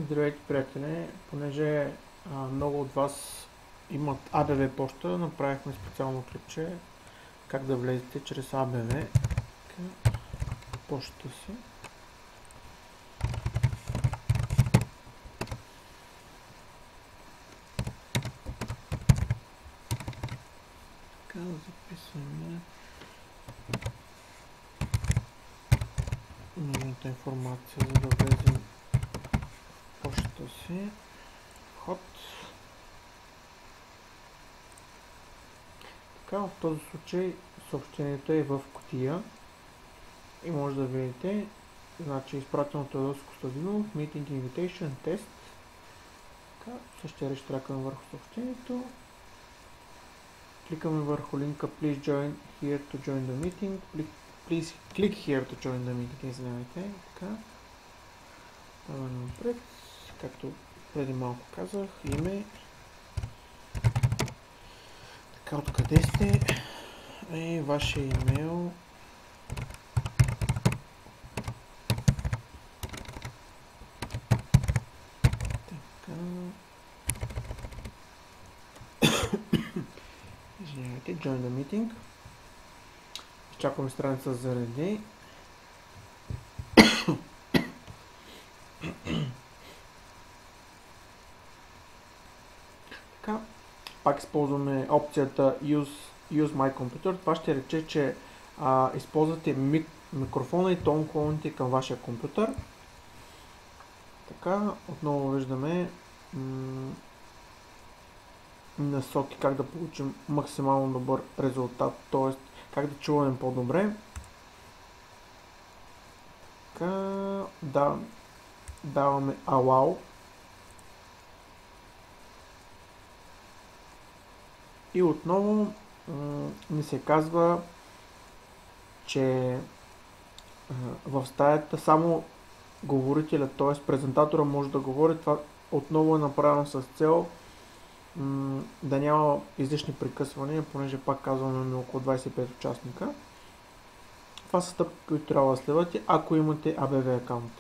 Здравейте, приятели! Понеже много от вас имат ABV почта, направихме специално клипче как да влезете чрез ABV към почтата си. Така, записваме нужната информация, за да влезем в почтата си. Вход. Така, в този случай съобщението е в кутия и може да видите, значи изпратеното е Роско Костадинов, Meeting Invitation, Test. Така, същия ред тракаме върху съобщението. Кликаме върху линка Please join here to join the meeting. Please click here to join the meeting. Извинявайте. Така. Даваме напред. Както преди малко казах, име. Така, откъде сте? И вашия имейл. Така. Извинявайте, join the meeting. Изчакваме страница за зареди. Така. Пак използваме опцията Use My Computer. Това ще рече, че използвате микрофона и тон колоните към вашия компютър. Така, отново виждаме насоки как да получим максимално добър резултат, т.е. как да чуваме по-добре. Така, даваме Allow. И отново ни се казва, че в стаята само говорителят, т.е. презентатора може да говори. Това отново е направено с цел да няма излишни прекъсвания, понеже пак казваме около 25 участника. Това са стъпки, които трябва да следвате, ако имате ABV акаунт.